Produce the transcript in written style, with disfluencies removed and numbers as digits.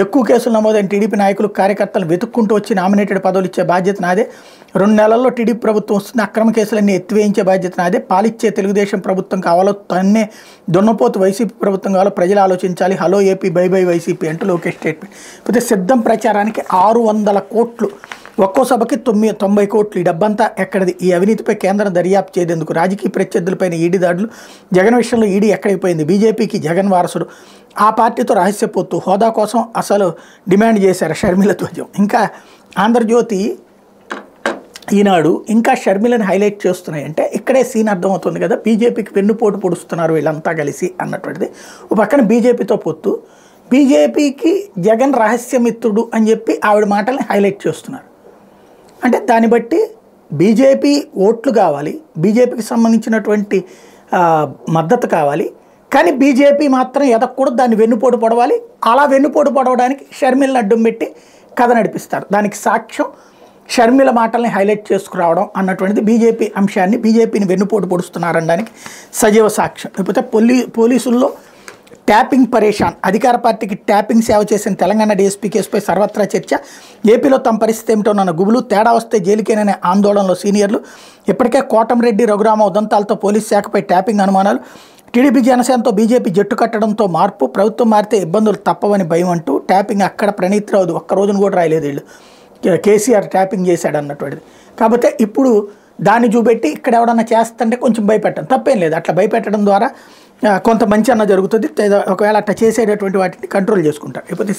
ఎక్కువ కేసులు నమోదైన టీడీపీ నాయకులు కార్యకర్తలు వెతుక్కుంటూ వచ్చి నామినేటెడ్ పదవులు ఇచ్చే బాధ్యత నాదే. 2 నెలల్లో టీడీపీ ప్రభుత్వం వస్తుంది. అక్రమ కేసులన్నీ ఎత్తివేయించే బాధ్యత నాదే. పాలిచ్చే తెలుగుదేశం ప్రభుత్వం కావాలో తన్నే దున్నపోతు వైసీపీ ప్రభుత్వం కావాలో ప్రజలు ఆలోచించాలి. Hello AP by by YCP అంటూ లోకేష్ స్టేట్మెంట్. అయితే సిద్ధం ప్రచారానికి 600 కోట్లు, ఒక్కో సభకి 90 కోట్లు. ఈ డబ్బంతా ఎక్కడిది? ఈ అవినీతిపై కేంద్రం దర్యాప్తు చేయదేందుకు? రాజకీయ ప్రత్యర్థులపైన ఈడీ దాడులు. జగన్ విషయంలో ఈడీ ఎక్కడైపోయింది? బీజేపీకి జగన్ వారసుడు. ఆ పార్టీతో రహస్యపోతూ హోదా కోసం అసలు డిమాండ్ చేశారు షర్మిల ధ్వజం. ఇంకా ఆంధ్రజ్యోతి, ఈనాడు ఇంకా షర్మిలని హైలైట్ చేస్తున్నాయి. అంటే ఇక్కడే సీన్ అర్థమవుతుంది కదా, బీజేపీకి వెన్నుపోటు పొడుస్తున్నారు వీళ్ళంతా కలిసి అన్నటువంటిది. ఒక పక్కన బీజేపీతో పొత్తు, బీజేపీకి జగన్ రహస్యమిత్రుడు అని చెప్పి ఆవిడ మాటల్ని హైలైట్ చేస్తున్నారు. అంటే దాన్ని బట్టి బీజేపీ ఓట్లు కావాలి, బీజేపీకి సంబంధించినటువంటి మద్దతు కావాలి, కానీ బీజేపీ మాత్రం ఎదగకూడదు, దాన్ని వెన్నుపోటు పొడవాలి. అలా వెన్నుపోటు పొడవడానికి షర్మిలను అడ్డం పెట్టి కథ నడిపిస్తారు. దానికి సాక్ష్యం షర్మిల మాటల్ని హైలైట్ చేసుకురావడం అన్నటువంటిది బీజేపీ అంశాన్ని, బీజేపీని వెన్నుపోటు పొడుస్తున్నారనడానికి సజీవ సాక్ష్యం. లేకపోతే పోలీసుల్లో ట్యాపింగ్ పరేషాన్. అధికార పార్టీకి ట్యాపింగ్ సేవ చేసిన తెలంగాణ డీఎస్పీ కేసుపై సర్వత్రా చర్చ. ఏపీలో తమ పరిస్థితి ఏమిటో నన్న గుబులు. తేడా వస్తే జైలుకేననే ఆందోళనలో సీనియర్లు. ఇప్పటికే కోటంరెడ్డి, రఘురామ ఉదంతాలతో పోలీస్ శాఖపై ట్యాపింగ్ అనుమానాలు. టీడీపీ జనసేనతో బీజేపీ జట్టు కట్టడంతో మార్పు. ప్రభుత్వం మారితే ఇబ్బందులు తప్పవని భయం అంటూ ట్యాపింగ్. అక్కడ ప్రణీత్ రావు ఒక్క రోజును కూడా రాయలేదు వీళ్ళు, కేసీఆర్ ట్యాపింగ్ చేశాడు అన్నటువంటిది. కాకపోతే ఇప్పుడు దాన్ని చూపెట్టి ఇక్కడ ఎవడన్నా చేస్తుంటే కొంచెం భయపెట్టడం తప్పేం లేదు. అట్లా భయపెట్టడం ద్వారా కొంత మంచి అన్న జరుగుతుంది. ఒకవేళ అట్లా చేసేటటువంటి వాటిని కంట్రోల్ చేసుకుంటారు. లేకపోతే